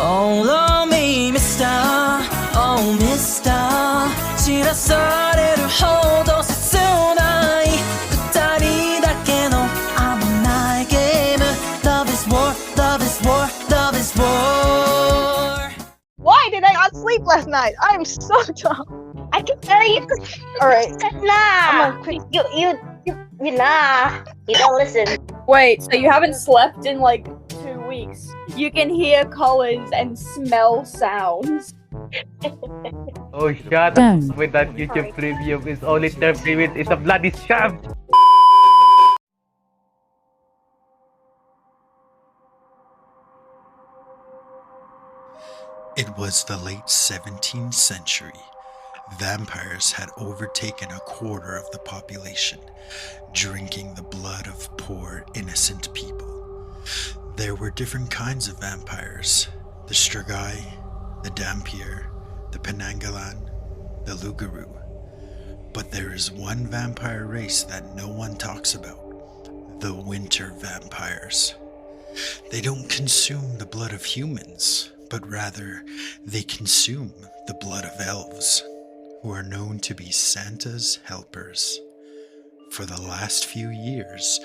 Oh, love me, mister. Oh, mister. 散らされるほど切ない二人だけの危ないゲーム Love is war, love is war, love is war. Why did I not sleep last night? I'm so dumb. I can tell you. Alright. Nah. You don't listen. Wait, so you haven't slept in like 2 weeks? You can hear colors and smell sounds. Oh, shut up with that YouTube Premium is only 30 minutes. It's a bloody scam. It was the late 17th century. Vampires had overtaken a quarter of the population, drinking the blood of poor, innocent people. There were different kinds of vampires: the Strigoi, the Dampier, the Penangalan, the Lugaru. But there is one vampire race that no one talks about: the winter vampires. They don't consume the blood of humans, but rather they consume the blood of elves, who are known to be Santa's helpers. For the last few years,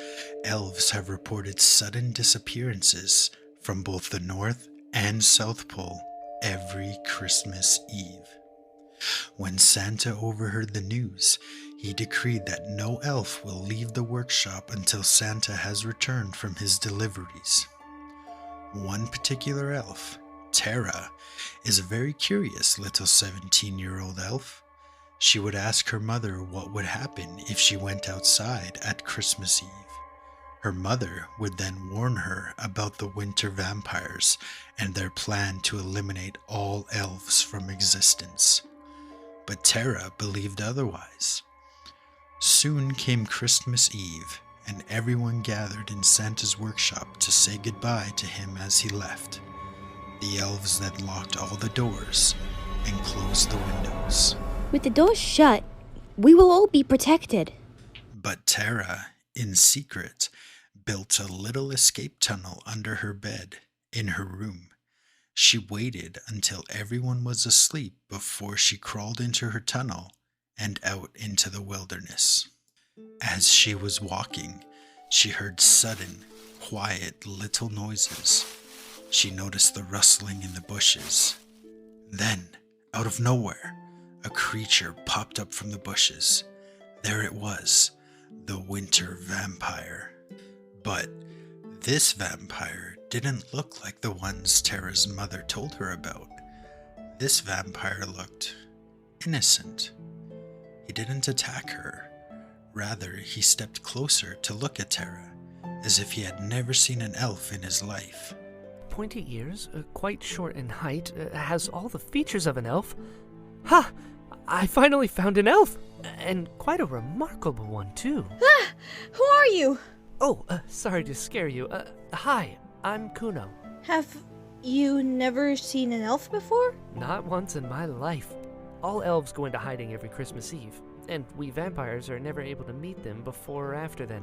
elves have reported sudden disappearances from both the North and South Pole every Christmas Eve. When Santa overheard the news, he decreed that no elf will leave the workshop until Santa has returned from his deliveries. One particular elf, Tara, is a very curious little 17-year-old elf. She would ask her mother what would happen if she went outside at Christmas Eve. Her mother would then warn her about the winter vampires and their plan to eliminate all elves from existence. But Tara believed otherwise. Soon came Christmas Eve, and everyone gathered in Santa's workshop to say goodbye to him as he left. The elves then locked all the doors and closed the windows. With the doors shut, we will all be protected. But Tara, in secret, built a little escape tunnel under her bed in her room. She waited until everyone was asleep before she crawled into her tunnel and out into the wilderness. As she was walking, she heard sudden, quiet little noises. She noticed the rustling in the bushes. Then, out of nowhere, a creature popped up from the bushes. There it was, the winter vampire. But this vampire didn't look like the ones Tara's mother told her about. This vampire looked innocent. He didn't attack her. Rather, he stepped closer to look at Tara, as if he had never seen an elf in his life. Pointy ears, quite short in height, has all the features of an elf. Ha! I finally found an elf! And quite a remarkable one, too. Ah! Who are you? Oh, sorry to scare you. Hi, I'm Cuno. Have you never seen an elf before? Not once in my life. All elves go into hiding every Christmas Eve, and we vampires are never able to meet them before or after then.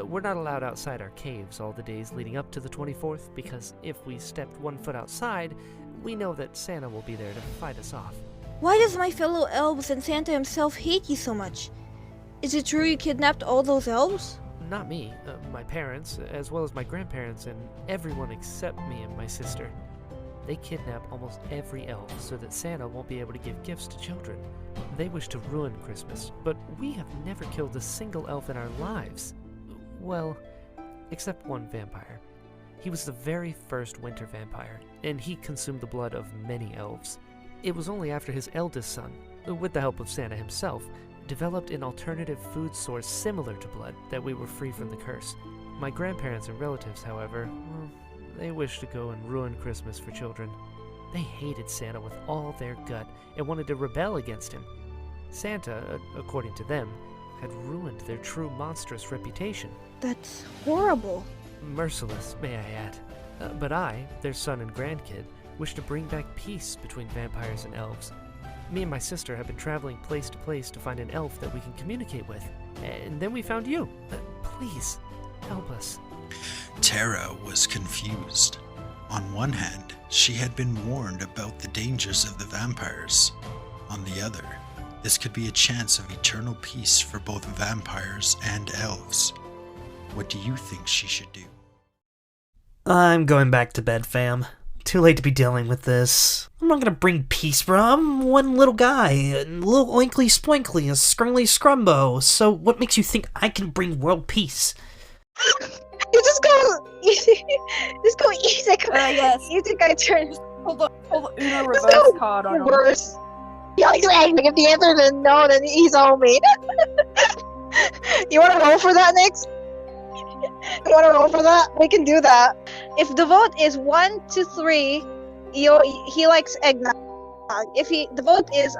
We're not allowed outside our caves all the days leading up to the 24th, because if we stepped one foot outside, we know that Santa will be there to fight us off. Why does my fellow elves and Santa himself hate you so much? Is it true you kidnapped all those elves? Not me, my parents, as well as my grandparents, and everyone except me and my sister. They kidnap almost every elf so that Santa won't be able to give gifts to children. They wish to ruin Christmas, but we have never killed a single elf in our lives. Well, except one vampire. He was the very first winter vampire, and he consumed the blood of many elves. It was only after his eldest son, with the help of Santa himself, developed an alternative food source similar to blood that we were free from the curse. My grandparents and relatives, however, well, they wished to go and ruin Christmas for children. They hated Santa with all their gut and wanted to rebel against him. Santa, according to them, had ruined their true monstrous reputation. That's horrible. Merciless, may I add. But I, their son and grandkid, wish to bring back peace between vampires and elves. Me and my sister have been traveling place to place to find an elf that we can communicate with. And then we found you. Please, help us. Tara was confused. On one hand, she had been warned about the dangers of the vampires. On the other, this could be a chance of eternal peace for both vampires and elves. What do you think she should do? I'm going back to bed, fam. Too late to be dealing with this. I'm not gonna bring peace, bro. I'm one little guy, a little oinkly spoinkly, a scrumbly scrumbo. So what makes you think I can bring world peace? You just go easy. Just go easy. Yes. Easy guy turn. Hold on. Uno Just reverse go card on him. reverse. Yeah, exactly. If the answer is no, then he's all made. You want to roll for that, Nix? You want to roll for that? We can do that. If the vote is 1 to 3, he likes eggnog. If the vote is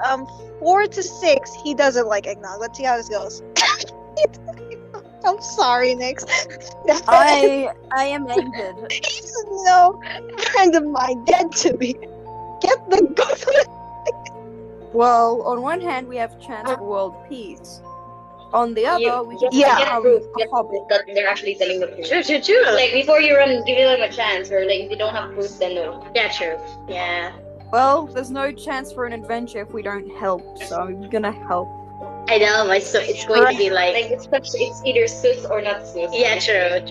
4 to 6, he doesn't like eggnog. Let's see how this goes. I'm sorry, Nix. I am angered. He's no friend of mine, dead to me. Get the good. Well, on one hand, we have chance for world peace. On the other, we can Get become proof a hobbit. that they're actually telling the truth. True. Like, before you run, give them a chance, or like, if you don't have proof, then no. Yeah, true. Yeah. Well, there's no chance for an adventure if we don't help, so I'm gonna help. I know, so it's going to be like it's either sus or not sus. Yeah, true.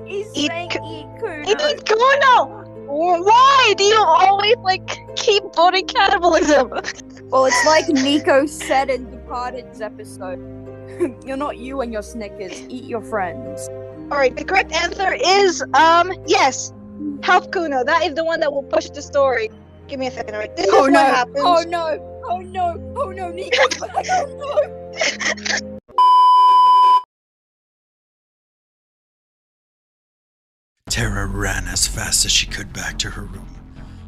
He's saying eat Cuno. Eat Cuno! Why do you always, keep voting cannibalism? Well, it's like Niko said in Departed's episode. You're not you and your Snickers. Eat your friends. Alright, the correct answer is, yes. Help Cuno. That is the one that will push the story. Give me a second, alright? This is what happens. Oh no, Niko's back. Oh no! Tara ran as fast as she could back to her room,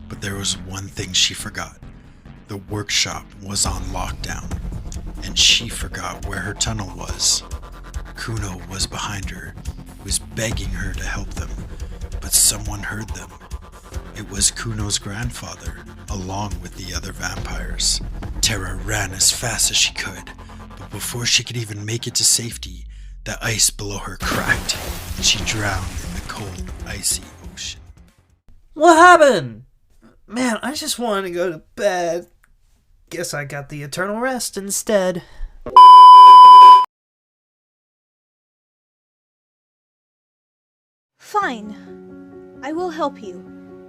but there was one thing she forgot. The workshop was on lockdown, and she forgot where her tunnel was. Cuno was behind her, was begging her to help them, but someone heard them. It was Cuno's grandfather, along with the other vampires. Tara ran as fast as she could, but before she could even make it to safety, the ice below her cracked, and she drowned in the cold, icy ocean. What happened? Man, I just wanted to go to bed. Guess I got the eternal rest instead. Fine. I will help you,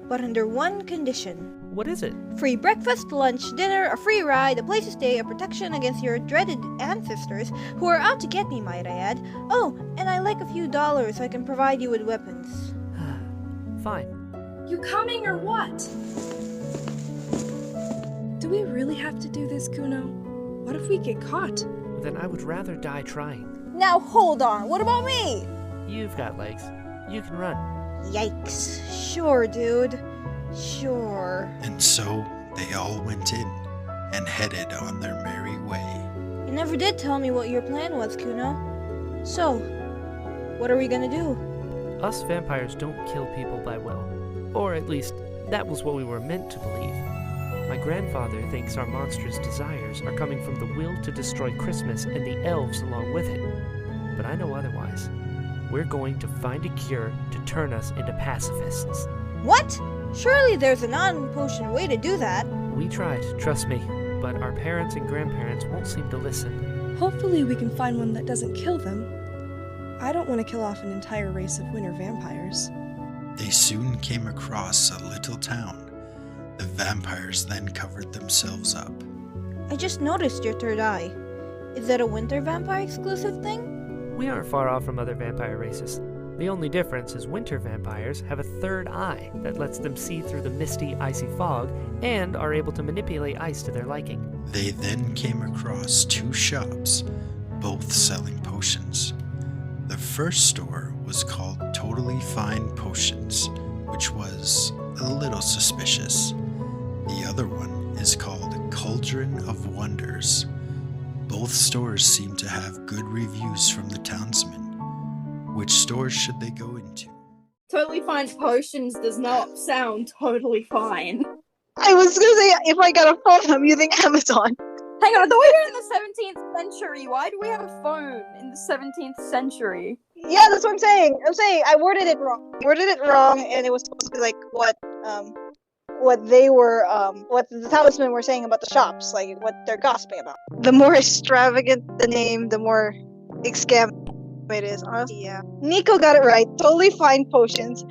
but under one condition. What is it? Free breakfast, lunch, dinner, a free ride, a place to stay, a protection against your dreaded ancestors, who are out to get me, might I add. Oh, and I like a few dollars so I can provide you with weapons. Fine. You coming or what? Do we really have to do this, Cuno? What if we get caught? Then I would rather die trying. Now hold on, what about me? You've got legs. You can run. Yikes. Sure, dude. Sure. And so they all went in and headed on their merry way. You never did tell me what your plan was, Cuno. So, what are we gonna do? Us vampires don't kill people by will. Or at least, that was what we were meant to believe. My grandfather thinks our monstrous desires are coming from the will to destroy Christmas and the elves along with it. But I know otherwise. We're going to find a cure to turn us into pacifists. What? Surely there's a non-potion way to do that. We tried, trust me, but our parents and grandparents won't seem to listen. Hopefully we can find one that doesn't kill them. I don't want to kill off an entire race of winter vampires. They soon came across a little town. The vampires then covered themselves up. I just noticed your third eye. Is that a winter vampire exclusive thing? We aren't far off from other vampire races. The only difference is winter vampires have a third eye that lets them see through the misty, icy fog and are able to manipulate ice to their liking. They then came across two shops, both selling potions. The first store was called Totally Fine Potions, which was a little suspicious. The other one is called Cauldron of Wonders. Both stores seem to have good reviews from the townsmen. Which stores should they go into? Totally Fine Potions does not sound totally fine. I was gonna say, if I got a phone, I'm using Amazon. Hang on, I thought we were in the 17th century. Why do we have a phone in the 17th century? Yeah, that's what I'm saying. I worded it wrong, and it was supposed to be like what they were, what the talisman were saying about the shops, like what they're gossiping about. The more extravagant the name, the more scam it is. Honestly, yeah. Niko got it right. Totally fine potions.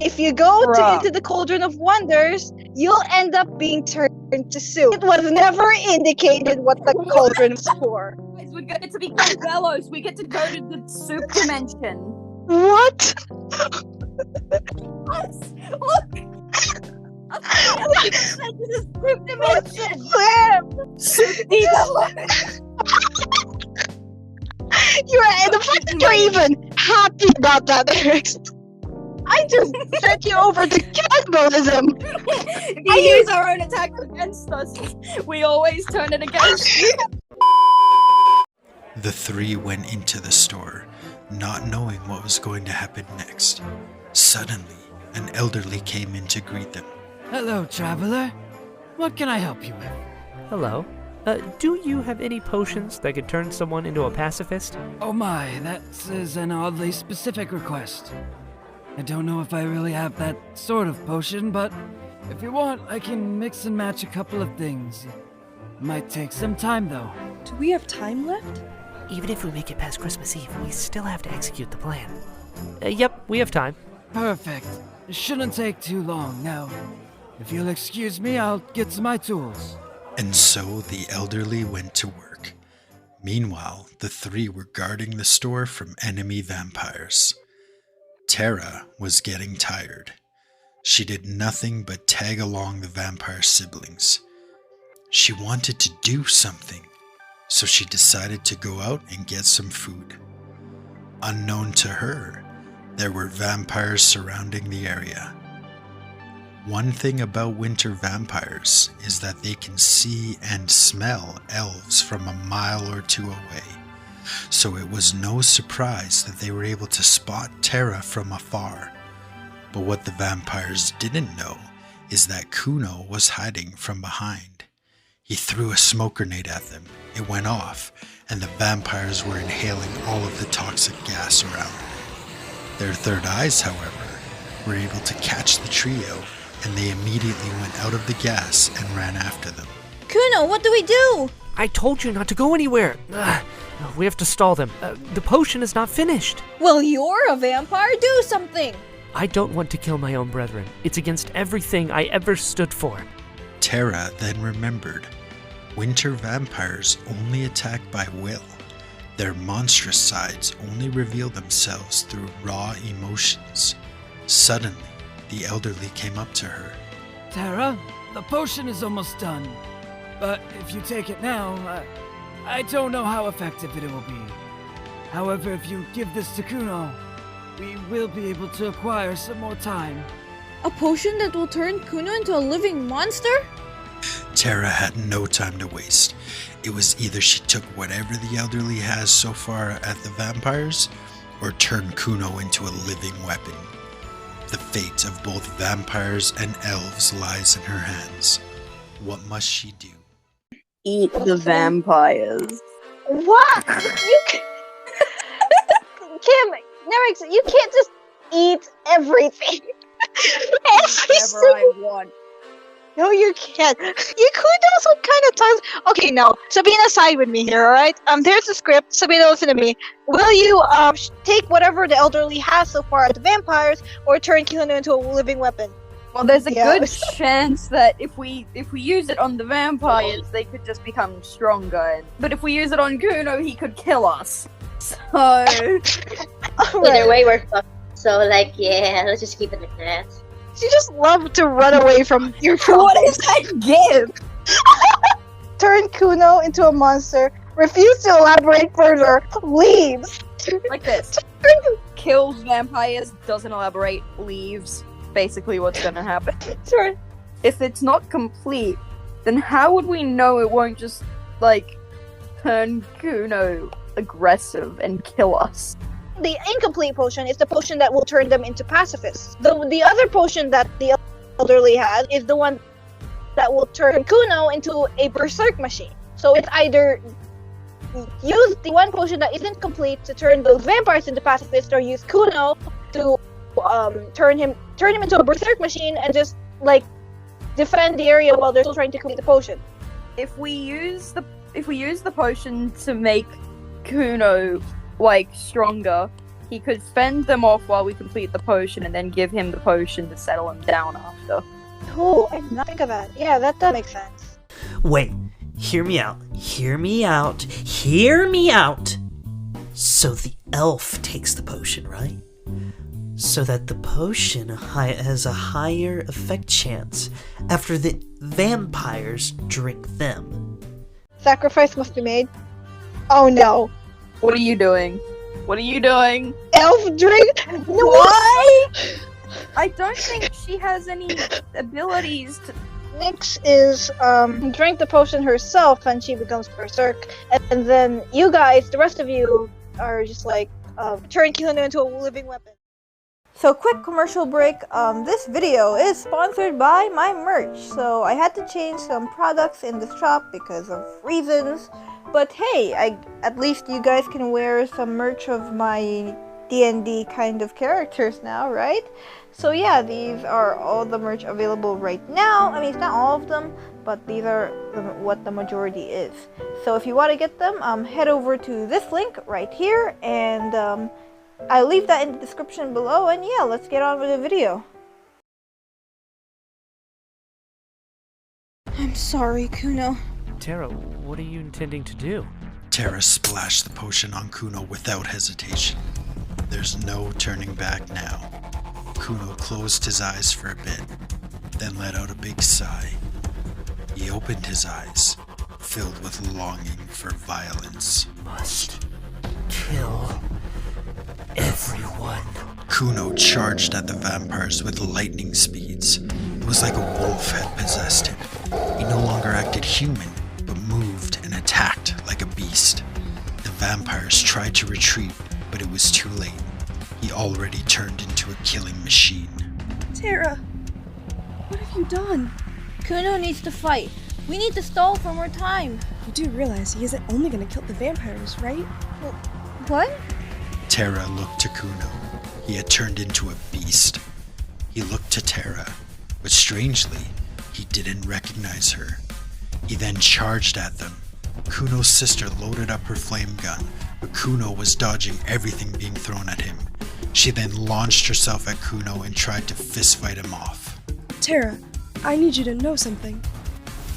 If you go into the Cauldron of Wonders, you'll end up being turned to soup. It was never indicated what the cauldron was for. We get to become Velos. We get to go to the soup dimension. What? Yes! Look! Soup dimension! Where? Soup The fact that you're even happy about that, Nerex. I just sent you over to cannibalism. If you use our own attack against us, we always turn it against you. The three went into the store, not knowing what was going to happen next. Suddenly, an elderly came in to greet them. Hello, traveler. What can I help you with? Hello. Do you have any potions that could turn someone into a pacifist? Oh my, that is an oddly specific request. I don't know if I really have that sort of potion, but if you want, I can mix and match a couple of things. Might take some time, though. Do we have time left? Even if we make it past Christmas Eve, we still have to execute the plan. Yep, we have time. Perfect. It shouldn't take too long. Now, if you'll excuse me, I'll get to my tools. And so the elderly went to work. Meanwhile, the three were guarding the store from enemy vampires. Tara was getting tired. She did nothing but tag along the vampire siblings. She wanted to do something, so she decided to go out and get some food. Unknown to her, there were vampires surrounding the area. One thing about winter vampires is that they can see and smell elves from a mile or two away, so it was no surprise that they were able to spot Tara from afar. But what the vampires didn't know is that Cuno was hiding from behind. He threw a smoke grenade at them. It went off, and the vampires were inhaling all of the toxic gas around. Their third eyes, however, were able to catch the trio, and they immediately went out of the gas and ran after them. Cuno, what do we do? I told you not to go anywhere. We have to stall them. The potion is not finished. Well, you're a vampire. Do something. I don't want to kill my own brethren. It's against everything I ever stood for. Tara then remembered. Winter vampires only attack by will. Their monstrous sides only reveal themselves through raw emotions. Suddenly, the elderly came up to her. Tara, the potion is almost done. But if you take it now, I don't know how effective it will be. However, if you give this to Cuno, we will be able to acquire some more time. A potion that will turn Cuno into a living monster? Tara had no time to waste. It was either she took whatever the elderly has so far at the vampires, or turned Cuno into a living weapon. The fate of both vampires and elves lies in her hands. What must she do? Eat the vampires. What? Kim, Nerex, you can't just eat everything. Whatever I want. No, you can't. You could do some kind of times. Okay, no. Sabina, side with me here, alright? There's the script. Sabina, listen to me. Will you take whatever the elderly has so far at the vampires, or turn Cuno into a living weapon? Well, there's a good chance that if we use it on the vampires, they could just become stronger. But if we use it on Cuno, he could kill us. So Either way, we're fucked. So, like, yeah, let's just keep it like that. You just love to run away from your problems. What is that gift? Turn Cuno into a monster. Refuse to elaborate further. Leaves. Like this. Kills vampires, doesn't elaborate, leaves. Basically what's gonna happen. Sure. If it's not complete, then how would we know it won't just, like, turn Cuno aggressive and kill us? The incomplete potion is the potion that will turn them into pacifists. The other potion that the elderly has is the one that will turn Cuno into a berserk machine. So it's either use the one potion that isn't complete to turn those vampires into pacifists, or use Cuno to turn him into a berserk machine and just like defend the area while they're still trying to complete the potion. If we use the potion to make Cuno like stronger, he could fend them off while we complete the potion, and then give him the potion to settle him down after. Oh, I did not think of that. Yeah, that makes sense. Wait, hear me out. Hear me out. Hear me out. So the elf takes the potion, right? So that the potion has a higher effect chance after the vampires drink them. Sacrifice must be made. Oh no. What are you doing? What are you doing? Elf drink? No. Why? I don't think she has any abilities to... Nyx is drink the potion herself and she becomes berserk, and then you guys, the rest of you, are just like turn Cuno into a living weapon. So quick commercial break. This video is sponsored by my merch. So I had to change some products in the shop because of reasons. But hey, at least you guys can wear some merch of my D&D kind of characters now, right? So yeah, these are all the merch available right now. I mean, it's not all of them, but these are what the majority is. So if you want to get them, head over to this link right here, and I'll leave that in the description below. And yeah, let's get on with the video. I'm sorry, Cuno. Tara, what are you intending to do? Tara splashed the potion on Cuno without hesitation. There's no turning back now. Cuno closed his eyes for a bit, then let out a big sigh. He opened his eyes, filled with longing for violence. Must kill everyone. Cuno charged at the vampires with lightning speeds. It was like a wolf had possessed him. He no longer acted human, but moved and attacked like a beast. The vampires tried to retreat, but it was too late. He already turned into a killing machine. Tara, what have you done? Cuno needs to fight. We need to stall for more time. You do realize he isn't only gonna kill the vampires, right? What? Tara looked to Cuno. He had turned into a beast. He looked to Tara, but strangely, he didn't recognize her. He then charged at them. Cuno's sister loaded up her flame gun, but Cuno was dodging everything being thrown at him. She then launched herself at Cuno and tried to fistfight him off. Tara, I need you to know something.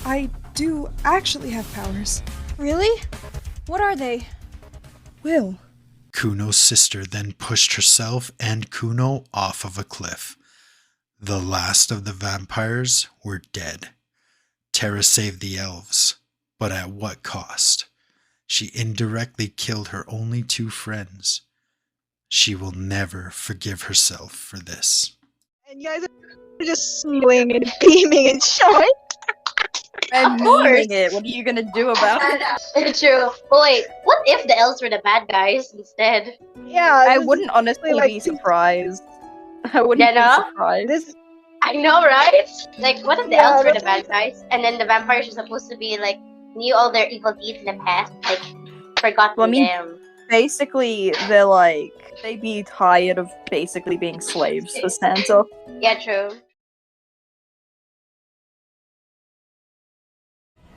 I do actually have powers. Really? What are they? Will. Cuno's sister then pushed herself and Cuno off of a cliff. The last of the vampires were dead. Tara saved the elves, but at what cost? She indirectly killed her only two friends. She will never forgive herself for this. And you guys are just smiling and beaming and showing. I'm memeing it. What are you gonna do about it? True. But wait, what if the elves were the bad guys instead? Yeah, I wouldn't honestly be surprised. I wouldn't be surprised. I know, right? Like, what if the elves were the bad guys, and then the vampires were supposed to be like, knew all their evil deeds in the past, like, forgotten them. Basically, they'd be tired of basically being slaves for Santa. Yeah, true.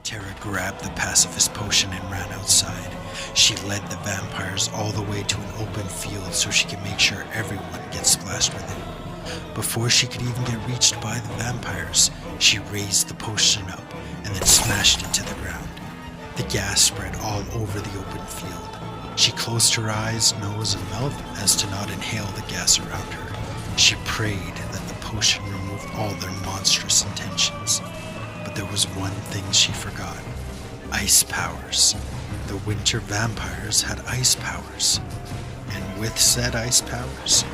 Tara grabbed the pacifist potion and ran outside. She led the vampires all the way to an open field so she could make sure everyone gets splashed with it. Before she could even get reached by the vampires, she raised the potion up and then smashed it to the ground. The gas spread all over the open field. She closed her eyes, nose, and mouth as to not inhale the gas around her. She prayed that the potion removed all their monstrous intentions. But there was one thing she forgot. Ice powers. The winter vampires had ice powers. And with said ice powers,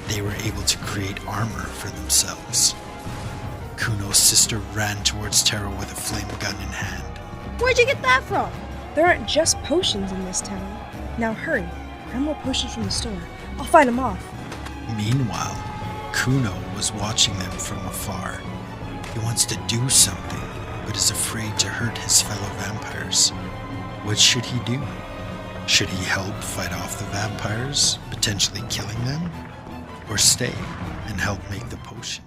they were able to create armor for themselves. Cuno's sister ran towards Tara with a flame gun in hand. Where'd you get that from? There aren't just potions in this town. Now hurry. Grab more potions from the store. I'll fight them off. Meanwhile, Cuno was watching them from afar. He wants to do something, but is afraid to hurt his fellow vampires. What should he do? Should he help fight off the vampires, potentially killing them? Or stay and help make the potion?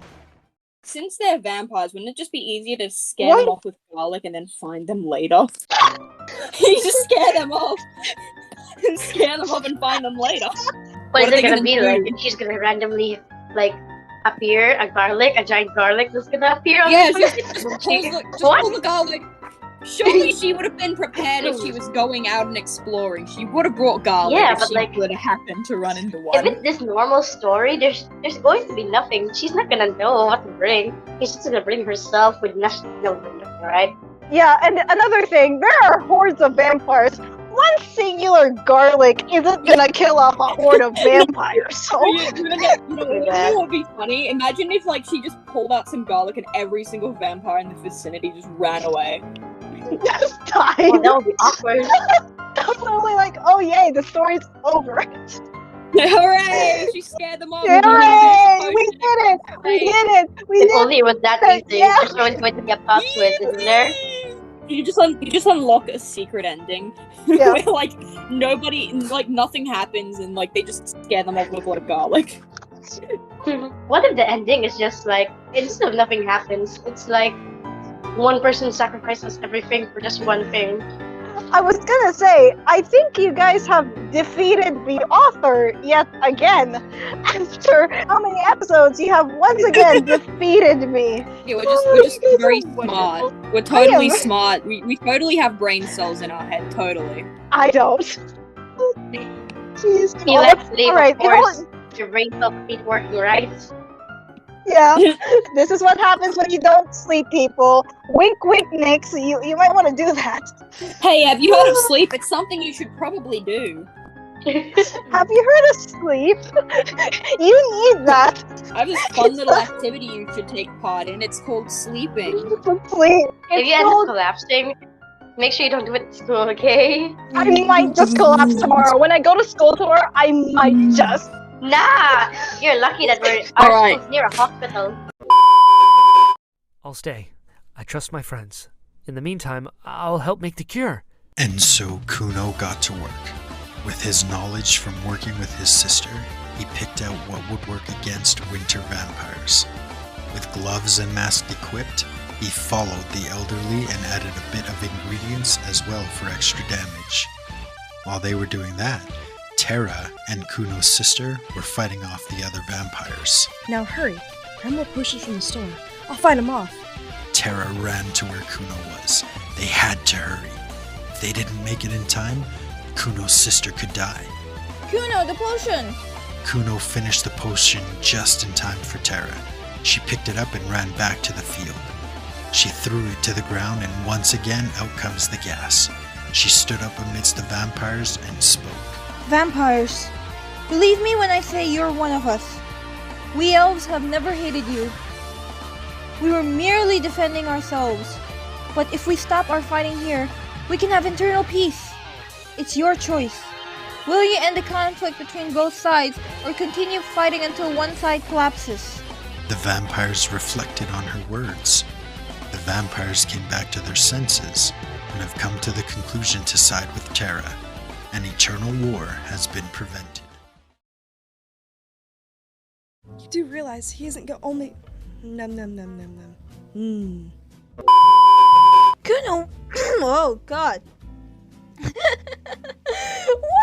Since they're vampires, wouldn't it just be easier to scare them off with garlic and then find them later? You just scare them off and find them later. What is it gonna be like? She's gonna randomly like appear a giant garlic that's gonna appear on Yeah, the just pull the garlic. Surely she would have been prepared if she was going out and exploring. She would have brought garlic if but she would have happened to run into If one. it's this normal story, there's going to be nothing. She's not gonna know what to bring. She's just gonna bring herself with nothing, right? Yeah, and another thing, there are hordes of vampires. One singular garlic isn't gonna kill off a horde of vampires. So You know what would be funny? Imagine if she just pulled out some garlic and every single vampire in the vicinity just ran away. just died. Oh, that would be awkward. That's only oh yay, the story's over. Hooray! She scared them off. Hooray! We did it! We did it! We did If only it was that easy. Yeah. There's always going to be a plot twist, isn't there? You just unlock a secret ending Yeah. where nobody nothing happens and they just scare them off with a lot of garlic. What if the ending is just instead of nothing happens, it's one person sacrifices everything for just one thing. I was gonna say, I think you guys have defeated the author yet again. After how many episodes, you have once again defeated me. Yeah, we're just very smart. We're totally smart. We totally have brain cells in our head, totally. I don't. Jeez. You sleep, Alright, of course. Your brain cells keep working, right? Yeah, this is what happens when you don't sleep, people. Wink, wink, Nix. You might want to do that. Hey, have you heard of sleep? It's something you should probably do. Have you heard of sleep? You need that. I have this fun little activity you should take part in. It's called sleeping. Sleep. If you end up collapsing, make sure you don't do it at school, okay? I might just collapse tomorrow. When I go to school tomorrow, I might just. Nah! You're lucky that our school's near a hospital. I'll stay. I trust my friends. In the meantime, I'll help make the cure. And so Cuno got to work. With his knowledge from working with his sister, he picked out what would work against winter vampires. With gloves and mask equipped, he followed the elderly and added a bit of ingredients as well for extra damage. While they were doing that, Tara and Kuno's sister were fighting off the other vampires. Now hurry. Grab more potions from the store. I'll fight them off. Tara ran to where Cuno was. They had to hurry. If they didn't make it in time, Kuno's sister could die. Cuno, the potion! Cuno finished the potion just in time for Tara. She picked it up and ran back to the field. She threw it to the ground and once again out comes the gas. She stood up amidst the vampires and spoke. Vampires, believe me when I say you're one of us. We elves have never hated you. We were merely defending ourselves. But if we stop our fighting here, we can have internal peace. It's your choice. Will you end the conflict between both sides or continue fighting until one side collapses? The vampires reflected on her words. The vampires came back to their senses and have come to the conclusion to side with Tara. An eternal war has been prevented. You do realize he isn't only... Num num num num num. Cuno! Oh, God. What